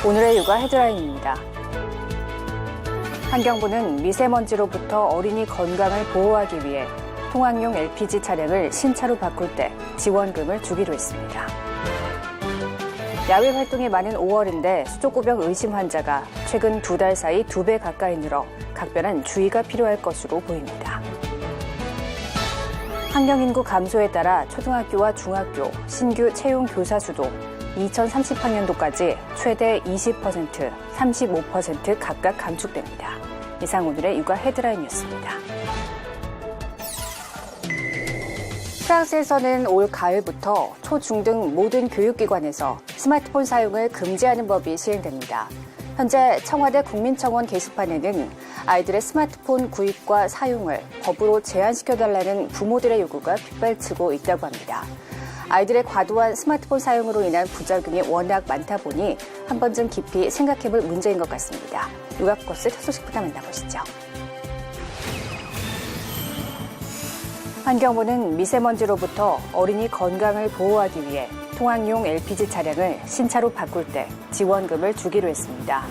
오늘의 육아 헤드라인입니다. 환경부는 미세먼지로부터 어린이 건강을 보호하기 위해 통학용 LPG 차량을 신차로 바꿀 때 지원금을 주기로 했습니다. 야외 활동이 많은 5월인데 수족구병 의심 환자가 최근 2달 사이 2배 가까이 늘어 각별한 주의가 필요할 것으로 보입니다. 환경인구 감소에 따라 초등학교와 중학교 신규 채용 교사 수도 2030학년도까지 최대 20%, 35% 각각 감축됩니다. 이상 오늘의 육아 헤드라인이었습니다. 프랑스에서는 올 가을부터 초, 중 등 모든 교육기관에서 스마트폰 사용을 금지하는 법이 시행됩니다. 현재 청와대 국민청원 게시판에는 아이들의 스마트폰 구입과 사용을 법으로 제한시켜달라는 부모들의 요구가 빗발치고 있다고 합니다. 아이들의 과도한 스마트폰 사용으로 인한 부작용이 워낙 많다 보니 한 번쯤 깊이 생각해볼 문제인 것 같습니다. 육아버스 첫 소식부터 만나보시죠. 환경부는 미세먼지로부터 어린이 건강을 보호하기 위해 통학용 LPG 차량을 신차로 바꿀 때 지원금을 주기로 했습니다.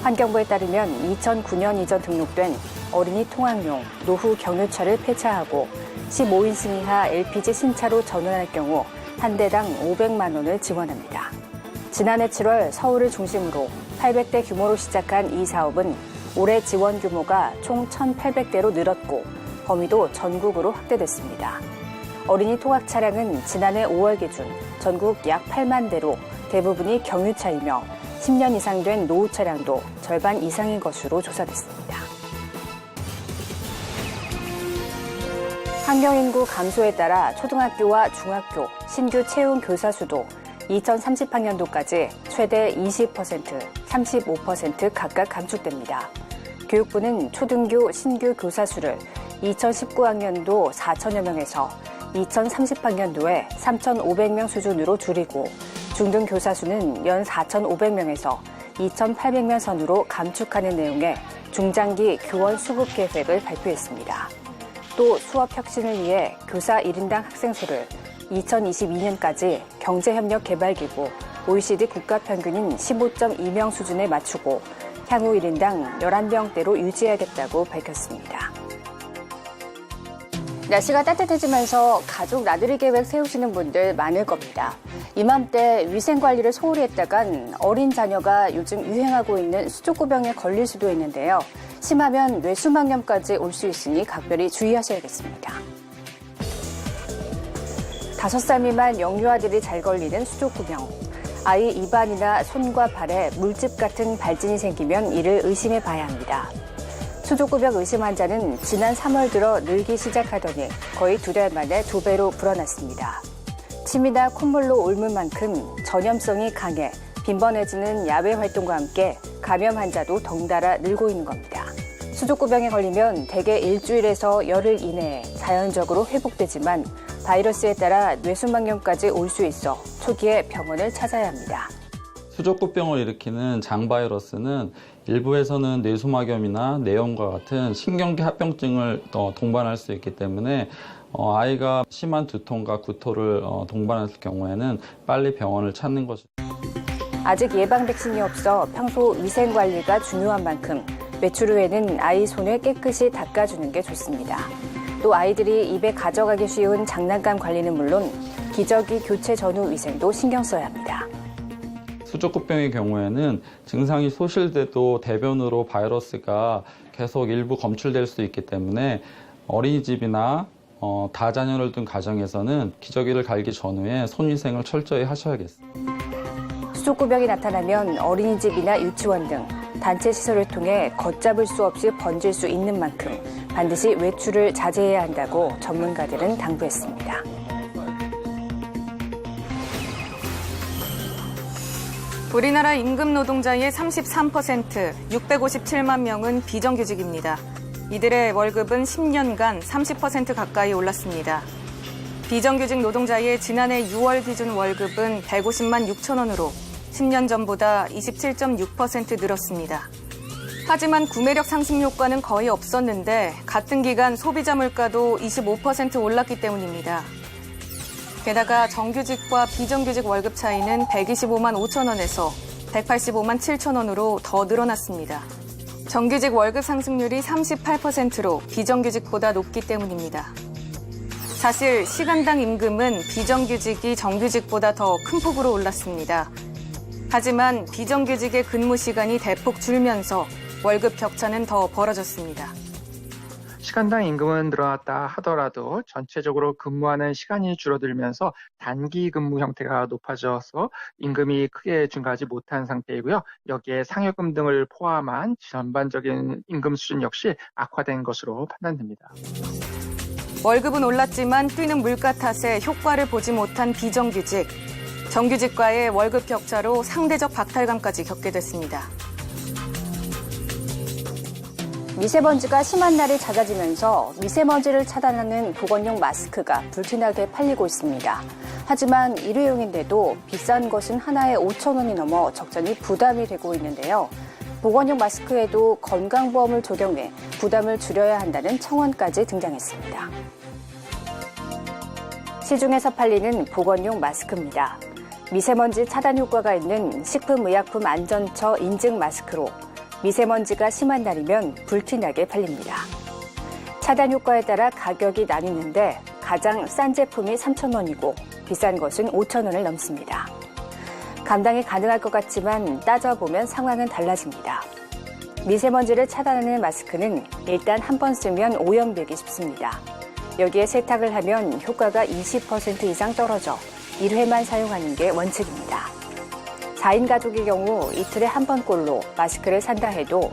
환경부에 따르면 2009년 이전 등록된 어린이 통학용 노후 경유차를 폐차하고 15인승 이하 LPG 신차로 전환할 경우 한 대당 500만 원을 지원합니다. 지난해 7월 서울을 중심으로 800대 규모로 시작한 이 사업은 올해 지원 규모가 총 1,800대로 늘었고 범위도 전국으로 확대됐습니다. 어린이 통학 차량은 지난해 5월 기준 전국 약 8만 대로 대부분이 경유차이며 10년 이상 된 노후 차량도 절반 이상인 것으로 조사됐습니다. 환경인구 감소에 따라 초등학교와 중학교 신규 채용 교사 수도 2030학년도까지 최대 20%, 35% 각각 감축됩니다. 교육부는 초등교 신규 교사 수를 2019학년도 4천여 명에서 2030학년도에 3,500명 수준으로 줄이고 중등 교사 수는 연 4,500명에서 2,800명 선으로 감축하는 내용의 중장기 교원 수급 계획을 발표했습니다. 또 수업 혁신을 위해 교사 1인당 학생 수를 2022년까지 경제협력개발기구 OECD 국가평균인 15.2명 수준에 맞추고 향후 1인당 11명대로 유지하겠다고 밝혔습니다. 날씨가 따뜻해지면서 가족 나들이 계획 세우시는 분들 많을 겁니다. 이맘때 위생관리를 소홀히 했다간 어린 자녀가 요즘 유행하고 있는 수족구병에 걸릴 수도 있는데요. 심하면 뇌수막염까지 올 수 있으니 각별히 주의하셔야겠습니다. 5살 미만 영유아들이 잘 걸리는 수족구병. 아이 입안이나 손과 발에 물집 같은 발진이 생기면 이를 의심해 봐야 합니다. 수족구병 의심 환자는 지난 3월 들어 늘기 시작하더니 거의 2달 만에 2배로 불어났습니다. 침이나 콧물로 옮은 만큼 전염성이 강해 빈번해지는 야외 활동과 함께 감염 환자도 덩달아 늘고 있는 겁니다. 수족구병에 걸리면 대개 일주일에서 열흘 이내에 자연적으로 회복되지만 바이러스에 따라 뇌수막염까지 올 수 있어 초기에 병원을 찾아야 합니다. 수족구병을 일으키는 장바이러스는 일부에서는 뇌수막염이나 뇌염과 같은 신경계 합병증을 동반할 수 있기 때문에 아이가 심한 두통과 구토를 동반했을 경우에는 빨리 병원을 찾는 것이 아직 예방 백신이 없어 평소 위생 관리가 중요한 만큼 외출 후에는 아이 손을 깨끗이 닦아주는 게 좋습니다. 또 아이들이 입에 가져가기 쉬운 장난감 관리는 물론 기저귀 교체 전후 위생도 신경 써야 합니다. 수족구병의 경우에는 증상이 소실돼도 대변으로 바이러스가 계속 일부 검출될 수 있기 때문에 어린이집이나 다자녀를 둔 가정에서는 기저귀를 갈기 전후에 손위생을 철저히 하셔야겠습니다. 수족구병이 나타나면 어린이집이나 유치원 등 단체 시설을 통해 걷잡을 수 없이 번질 수 있는 만큼 반드시 외출을 자제해야 한다고 전문가들은 당부했습니다. 우리나라 임금 노동자의 33%, 657만 명은 비정규직입니다. 이들의 월급은 10년간 30% 가까이 올랐습니다. 비정규직 노동자의 지난해 6월 기준 월급은 150만 6천 원으로 10년 전보다 27.6% 늘었습니다. 하지만 구매력 상승 효과는 거의 없었는데 같은 기간 소비자 물가도 25% 올랐기 때문입니다. 게다가 정규직과 비정규직 월급 차이는 125만 5천 원에서 185만 7천 원으로 더 늘어났습니다. 정규직 월급 상승률이 38%로 비정규직보다 높기 때문입니다. 사실 시간당 임금은 비정규직이 정규직보다 더 큰 폭으로 올랐습니다. 하지만 비정규직의 근무 시간이 대폭 줄면서 월급 격차는 더 벌어졌습니다. 시간당 임금은 늘어났다 하더라도 전체적으로 근무하는 시간이 줄어들면서 단기 근무 형태가 높아져서 임금이 크게 증가하지 못한 상태이고요. 여기에 상여금 등을 포함한 전반적인 임금 수준 역시 악화된 것으로 판단됩니다. 월급은 올랐지만 뛰는 물가 탓에 효과를 보지 못한 비정규직. 정규직과의 월급 격차로 상대적 박탈감까지 겪게 됐습니다. 미세먼지가 심한 날이 잦아지면서 미세먼지를 차단하는 보건용 마스크가 불티나게 팔리고 있습니다. 하지만 일회용인데도 비싼 것은 하나에 5천 원이 넘어 적잖이 부담이 되고 있는데요. 보건용 마스크에도 건강보험을 적용해 부담을 줄여야 한다는 청원까지 등장했습니다. 시중에서 팔리는 보건용 마스크입니다. 미세먼지 차단 효과가 있는 식품의약품안전처 인증 마스크로 미세먼지가 심한 날이면 불티나게 팔립니다. 차단 효과에 따라 가격이 나뉘는데 가장 싼 제품이 3,000원이고 비싼 것은 5,000원을 넘습니다. 감당이 가능할 것 같지만 따져보면 상황은 달라집니다. 미세먼지를 차단하는 마스크는 일단 한 번 쓰면 오염되기 쉽습니다. 여기에 세탁을 하면 효과가 20% 이상 떨어져 1회만 사용하는 게 원칙입니다. 4인 가족의 경우 이틀에 한 번꼴로 마스크를 산다 해도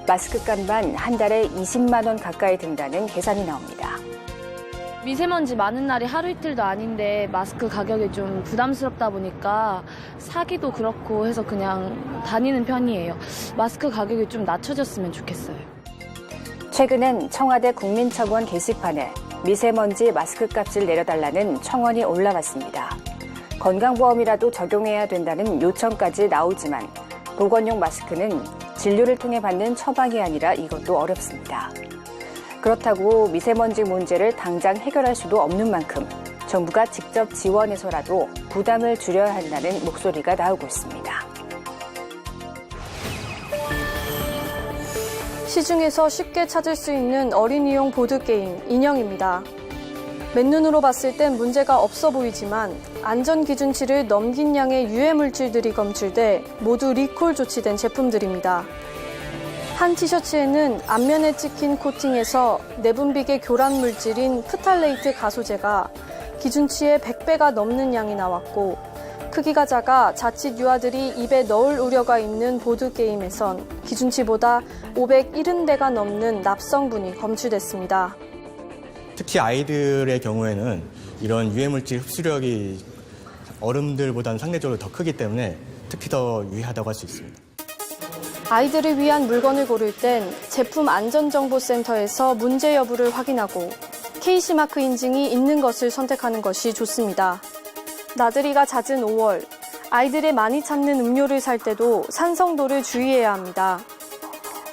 마스크 값만 한 달에 20만 원 가까이 든다는 계산이 나옵니다. 미세먼지 많은 날이 하루 이틀도 아닌데 마스크 가격이 좀 부담스럽다 보니까 사기도 그렇고 해서 그냥 다니는 편이에요. 마스크 가격이 좀 낮춰졌으면 좋겠어요. 최근엔 청와대 국민청원 게시판에 미세먼지 마스크 값을 내려달라는 청원이 올라왔습니다. 건강보험이라도 적용해야 된다는 요청까지 나오지만 보건용 마스크는 진료를 통해 받는 처방이 아니라 이것도 어렵습니다. 그렇다고 미세먼지 문제를 당장 해결할 수도 없는 만큼 정부가 직접 지원해서라도 부담을 줄여야 한다는 목소리가 나오고 있습니다. 시중에서 쉽게 찾을 수 있는 어린이용 보드게임 인형입니다. 맨눈으로 봤을 땐 문제가 없어 보이지만 안전기준치를 넘긴 양의 유해물질들이 검출돼 모두 리콜 조치된 제품들입니다. 한 티셔츠에는 앞면에 찍힌 코팅에서 내분비계 교란 물질인 프탈레이트 가소제가 기준치의 100배가 넘는 양이 나왔고 크기가 작아 자칫 유아들이 입에 넣을 우려가 있는 보드게임에선 기준치보다 570대가 넘는 납성분이 검출됐습니다. 특히 아이들의 경우에는 이런 유해물질 흡수력이 어른들보다는 상대적으로 더 크기 때문에 특히 더 유해하다고 할 수 있습니다. 아이들을 위한 물건을 고를 땐 제품 안전정보센터에서 문제 여부를 확인하고 KC마크 인증이 있는 것을 선택하는 것이 좋습니다. 나들이가 잦은 5월, 아이들의 많이 찾는 음료를 살 때도 산성도를 주의해야 합니다.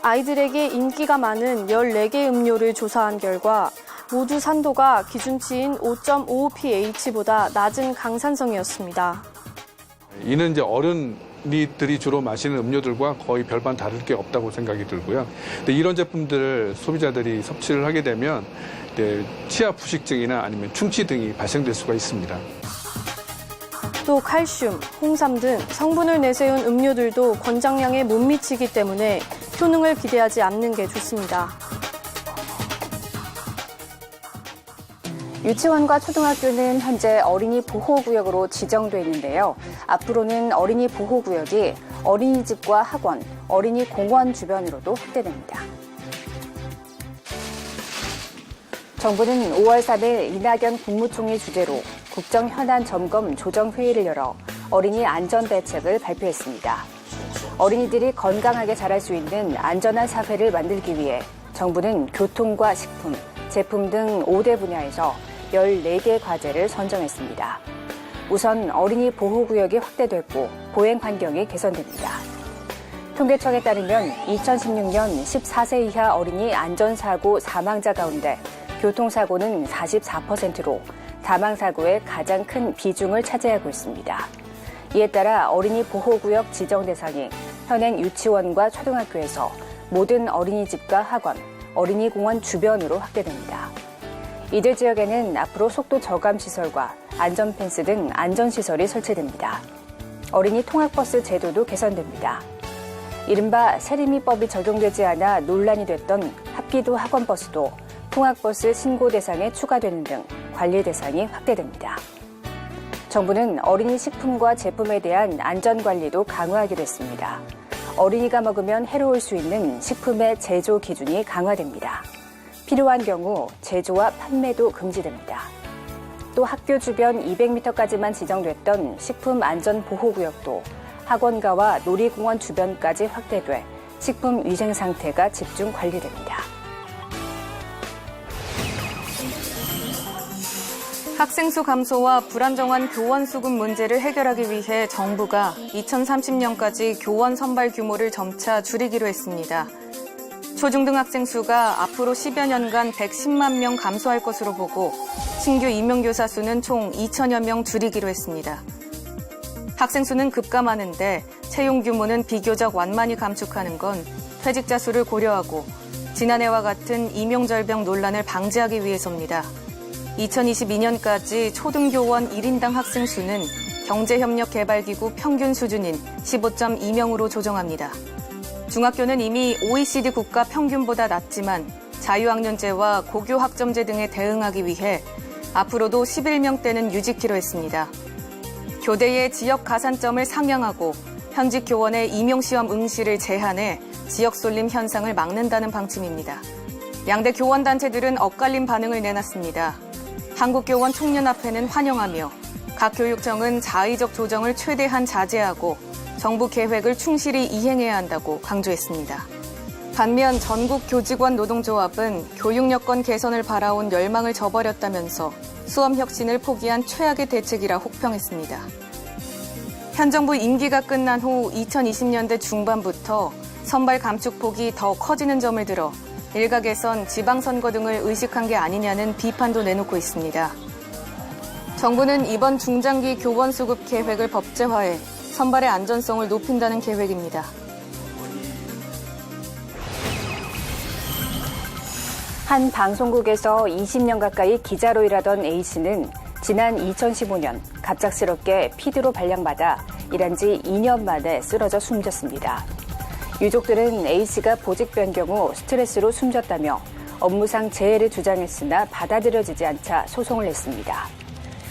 아이들에게 인기가 많은 14개 음료를 조사한 결과 모두 산도가 기준치인 5.55pH보다 낮은 강산성이었습니다. 이는 이제 어른이들이 주로 마시는 음료들과 거의 별반 다를 게 없다고 생각이 들고요. 근데 이런 제품들을 소비자들이 섭취를 하게 되면 치아 부식증이나 아니면 충치 등이 발생될 수가 있습니다. 또 칼슘, 홍삼 등 성분을 내세운 음료들도 권장량에 못 미치기 때문에 효능을 기대하지 않는 게 좋습니다. 유치원과 초등학교는 현재 어린이 보호구역으로 지정돼 있는데요. 앞으로는 어린이 보호구역이 어린이집과 학원, 어린이 공원 주변으로도 확대됩니다. 정부는 5월 3일 이낙연 국무총리 주재로 국정현안 점검 조정회의를 열어 어린이 안전대책을 발표했습니다. 어린이들이 건강하게 자랄 수 있는 안전한 사회를 만들기 위해 정부는 교통과 식품, 제품 등 5대 분야에서 14개 과제를 선정했습니다. 우선 어린이 보호구역이 확대됐고 보행 환경이 개선됩니다. 통계청에 따르면 2016년 14세 이하 어린이 안전사고 사망자 가운데 교통사고는 44%로 사망사고의 가장 큰 비중을 차지하고 있습니다. 이에 따라 어린이 보호구역 지정 대상이 현행 유치원과 초등학교에서 모든 어린이집과 학원, 어린이공원 주변으로 확대됩니다. 이들 지역에는 앞으로 속도 저감 시설과 안전펜스 등 안전시설이 설치됩니다. 어린이 통학버스 제도도 개선됩니다. 이른바 세리미법이 적용되지 않아 논란이 됐던 합기도 학원버스도 통학버스 신고 대상에 추가되는 등 관리 대상이 확대됩니다. 정부는 어린이 식품과 제품에 대한 안전관리도 강화하기로 했습니다. 어린이가 먹으면 해로울 수 있는 식품의 제조 기준이 강화됩니다. 필요한 경우 제조와 판매도 금지됩니다. 또 학교 주변 200m까지만 지정됐던 식품안전보호구역도 학원가와 놀이공원 주변까지 확대돼 식품 위생 상태가 집중 관리됩니다. 학생 수 감소와 불안정한 교원 수급 문제를 해결하기 위해 정부가 2030년까지 교원 선발 규모를 점차 줄이기로 했습니다. 초중등 학생 수가 앞으로 10여 년간 110만 명 감소할 것으로 보고 신규 임용교사 수는 총 2천여 명 줄이기로 했습니다. 학생 수는 급감하는데 채용 규모는 비교적 완만히 감축하는 건 퇴직자 수를 고려하고 지난해와 같은 임용절벽 논란을 방지하기 위해서입니다. 2022년까지 초등교원 1인당 학생 수는 경제협력개발기구 평균 수준인 15.2명으로 조정합니다. 중학교는 이미 OECD 국가 평균보다 낮지만 자유학년제와 고교학점제 등에 대응하기 위해 앞으로도 11명대는 유지키로 했습니다. 교대의 지역 가산점을 상향하고 현직 교원의 임용시험 응시를 제한해 지역 쏠림 현상을 막는다는 방침입니다. 양대 교원단체들은 엇갈린 반응을 내놨습니다. 한국교원 총연합회는 환영하며 각 교육청은 자의적 조정을 최대한 자제하고 정부 계획을 충실히 이행해야 한다고 강조했습니다. 반면 전국교직원 노동조합은 교육 여건 개선을 바라온 열망을 저버렸다면서 수험 혁신을 포기한 최악의 대책이라 혹평했습니다. 현 정부 임기가 끝난 후 2020년대 중반부터 선발 감축폭이 더 커지는 점을 들어 일각에선 지방선거 등을 의식한 게 아니냐는 비판도 내놓고 있습니다. 정부는 이번 중장기 교원 수급 계획을 법제화해 선발의 안전성을 높인다는 계획입니다. 한 방송국에서 20년 가까이 기자로 일하던 A씨는 지난 2015년 갑작스럽게 PD로 발령받아 일한 지 2년 만에 쓰러져 숨졌습니다. 유족들은 A씨가 보직 변경 후 스트레스로 숨졌다며 업무상 재해를 주장했으나 받아들여지지 않자 소송을 냈습니다.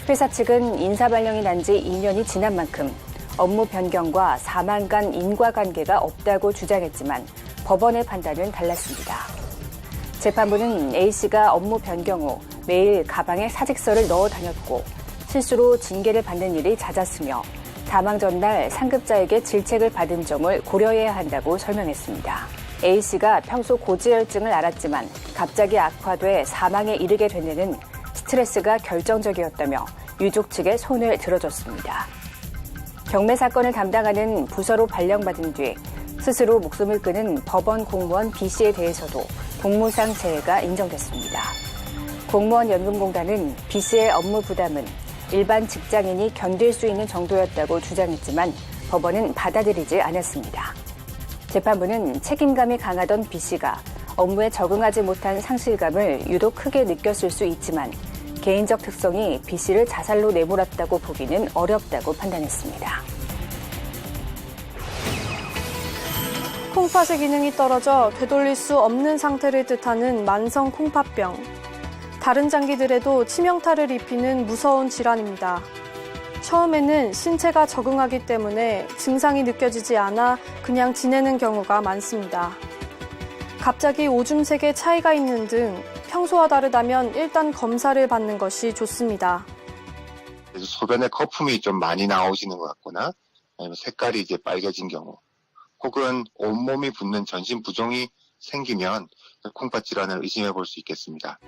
회사 측은 인사 발령이 난 지 2년이 지난 만큼 업무 변경과 사망 간 인과관계가 없다고 주장했지만 법원의 판단은 달랐습니다. 재판부는 A씨가 업무 변경 후 매일 가방에 사직서를 넣어 다녔고 실수로 징계를 받는 일이 잦았으며 사망 전날 상급자에게 질책을 받은 점을 고려해야 한다고 설명했습니다. A씨가 평소 고지혈증을 앓았지만 갑자기 악화돼 사망에 이르게 된 데는 스트레스가 결정적이었다며 유족 측에 손을 들어줬습니다. 경매 사건을 담당하는 부서로 발령받은 뒤 스스로 목숨을 끊은 법원 공무원 B씨에 대해서도 공무상 재해가 인정됐습니다. 공무원연금공단은 B씨의 업무 부담은 일반 직장인이 견딜 수 있는 정도였다고 주장했지만 법원은 받아들이지 않았습니다. 재판부는 책임감이 강하던 B씨가 업무에 적응하지 못한 상실감을 유독 크게 느꼈을 수 있지만 개인적 특성이 B씨를 자살로 내몰았다고 보기는 어렵다고 판단했습니다. 콩팥의 기능이 떨어져 되돌릴 수 없는 상태를 뜻하는 만성 콩팥병. 다른 장기들에도 치명타를 입히는 무서운 질환입니다. 처음에는 신체가 적응하기 때문에 증상이 느껴지지 않아 그냥 지내는 경우가 많습니다. 갑자기 오줌색에 차이가 있는 등 평소와 다르다면 일단 검사를 받는 것이 좋습니다. 그래서 소변에 거품이 좀 많이 나오시는 것 같거나 아니면 색깔이 이제 빨개진 경우 혹은 온몸이 붓는 전신 부종이 생기면 콩팥 질환을 의심해 볼 수 있겠습니다.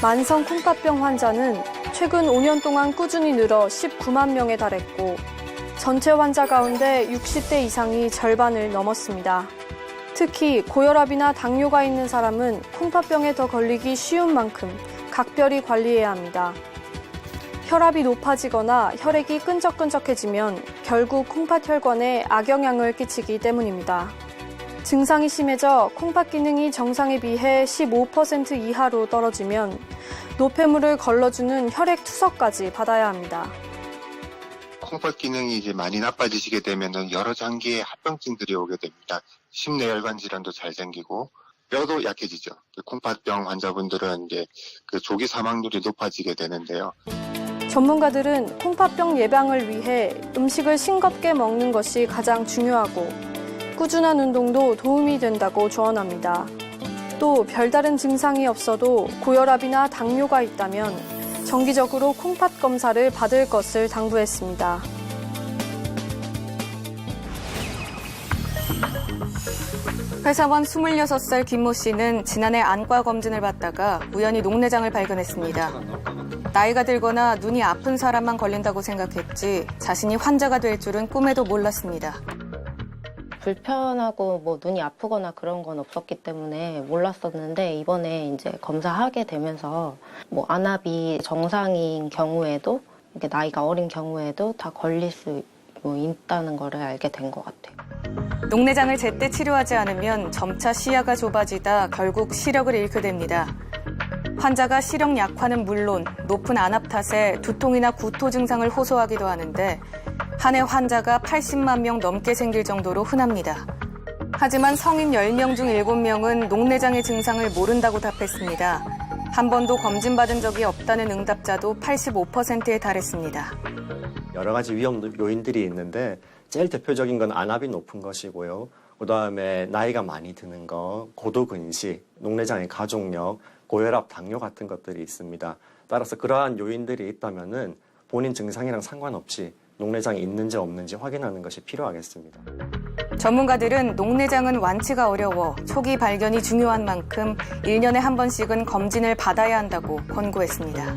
만성 콩팥병 환자는 최근 5년 동안 꾸준히 늘어 19만 명에 달했고 전체 환자 가운데 60대 이상이 절반을 넘었습니다. 특히 고혈압이나 당뇨가 있는 사람은 콩팥병에 더 걸리기 쉬운 만큼 각별히 관리해야 합니다. 혈압이 높아지거나 혈액이 끈적끈적해지면 결국 콩팥 혈관에 악영향을 끼치기 때문입니다. 증상이 심해져 콩팥 기능이 정상에 비해 15% 이하로 떨어지면 노폐물을 걸러주는 혈액 투석까지 받아야 합니다. 콩팥 기능이 이제 많이 나빠지시게 되면은 여러 장기의 합병증들이 오게 됩니다. 심내혈관 질환도 잘 생기고 뼈도 약해지죠. 콩팥병 환자분들은 이제 그 조기 사망률이 높아지게 되는데요. 전문가들은 콩팥병 예방을 위해 음식을 싱겁게 먹는 것이 가장 중요하고 꾸준한 운동도 도움이 된다고 조언합니다. 또 별다른 증상이 없어도 고혈압이나 당뇨가 있다면 정기적으로 콩팥 검사를 받을 것을 당부했습니다. 회사원 26살 김모 씨는 지난해 안과 검진을 받다가 우연히 녹내장을 발견했습니다. 나이가 들거나 눈이 아픈 사람만 걸린다고 생각했지 자신이 환자가 될 줄은 꿈에도 몰랐습니다. 불편하고 뭐 눈이 아프거나 그런 건 없었기 때문에 몰랐었는데 이번에 이제 검사하게 되면서 뭐 안압이 정상인 경우에도 이게 나이가 어린 경우에도 다 걸릴 수 있다는 거를 알게 된 것 같아요. 녹내장을 제때 치료하지 않으면 점차 시야가 좁아지다 결국 시력을 잃게 됩니다. 환자가 시력 약화는 물론 높은 안압 탓에 두통이나 구토 증상을 호소하기도 하는데 한 해 환자가 80만 명 넘게 생길 정도로 흔합니다. 하지만 성인 10명 중 7명은 녹내장의 증상을 모른다고 답했습니다. 한 번도 검진받은 적이 없다는 응답자도 85%에 달했습니다. 여러 가지 위험 요인들이 있는데 제일 대표적인 건 안압이 높은 것이고요. 그다음에 나이가 많이 드는 거, 고도근시, 녹내장의 가족력, 고혈압, 당뇨 같은 것들이 있습니다. 따라서 그러한 요인들이 있다면은 본인 증상이랑 상관없이 녹내장이 있는지 없는지 확인하는 것이 필요하겠습니다. 전문가들은 녹내장은 완치가 어려워 초기 발견이 중요한 만큼 1년에 한 번씩은 검진을 받아야 한다고 권고했습니다.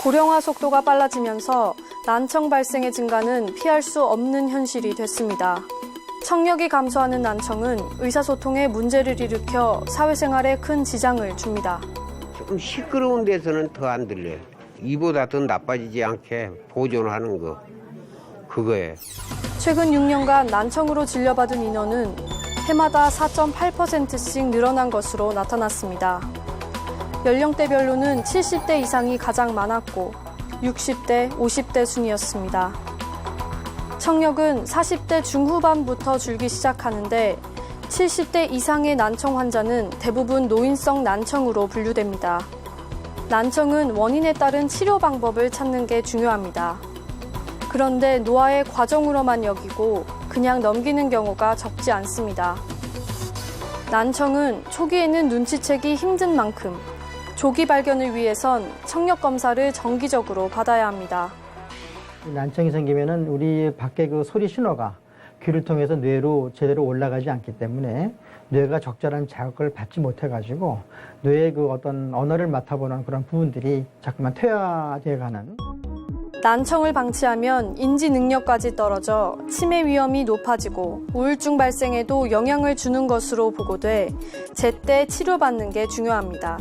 고령화 속도가 빨라지면서 난청 발생의 증가는 피할 수 없는 현실이 됐습니다. 청력이 감소하는 난청은 의사소통에 문제를 일으켜 사회생활에 큰 지장을 줍니다. 조금 시끄러운 데서는 더 안 들려요. 이보다 더 나빠지지 않게 보존하는 거, 그거예요. 최근 6년간 난청으로 진료받은 인원은 해마다 4.8%씩 늘어난 것으로 나타났습니다. 연령대별로는 70대 이상이 가장 많았고 60대, 50대 순이었습니다. 청력은 40대 중후반부터 줄기 시작하는데 70대 이상의 난청 환자는 대부분 노인성 난청으로 분류됩니다. 난청은 원인에 따른 치료 방법을 찾는 게 중요합니다. 그런데 노화의 과정으로만 여기고 그냥 넘기는 경우가 적지 않습니다. 난청은 초기에는 눈치채기 힘든 만큼 조기 발견을 위해선 청력 검사를 정기적으로 받아야 합니다. 난청이 생기면은 우리 밖에 그 소리 신호가 귀를 통해서 뇌로 제대로 올라가지 않기 때문에 뇌가 적절한 자극을 받지 못해가지고 뇌의 그 어떤 언어를 맡아보는 그런 부분들이 자꾸만 퇴화되어가는. 난청을 방치하면 인지 능력까지 떨어져 치매 위험이 높아지고 우울증 발생에도 영향을 주는 것으로 보고돼 제때 치료받는 게 중요합니다.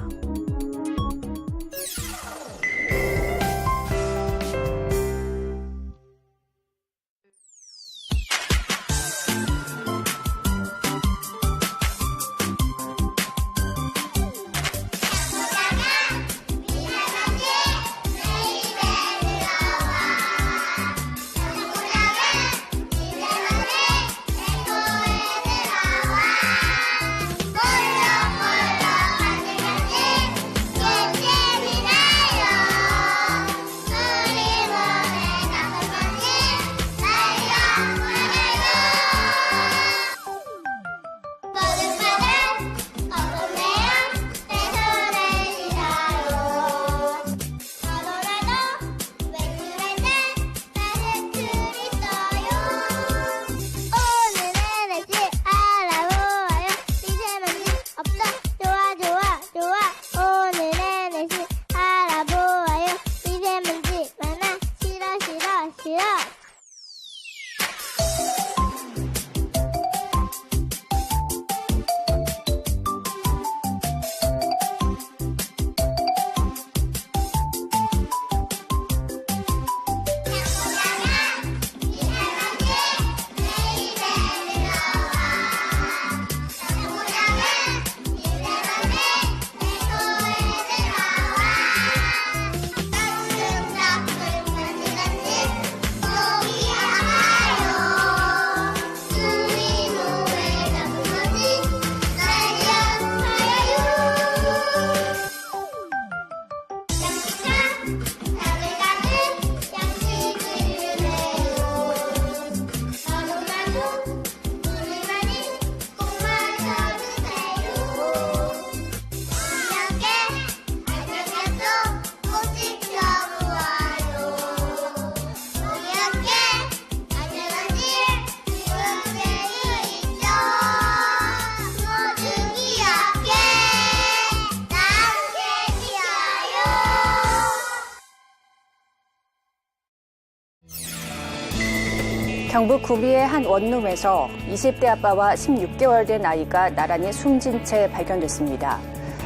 경북 구미의 한 원룸에서 20대 아빠와 16개월 된 아이가 나란히 숨진 채 발견됐습니다.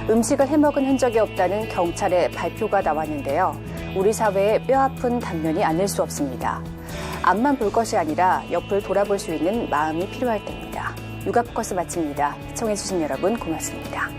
음식을 해먹은 흔적이 없다는 경찰의 발표가 나왔는데요. 우리 사회의 뼈아픈 단면이 아닐 수 없습니다. 앞만 볼 것이 아니라 옆을 돌아볼 수 있는 마음이 필요할 때입니다. 육아포커스 마칩니다. 시청해주신 여러분 고맙습니다.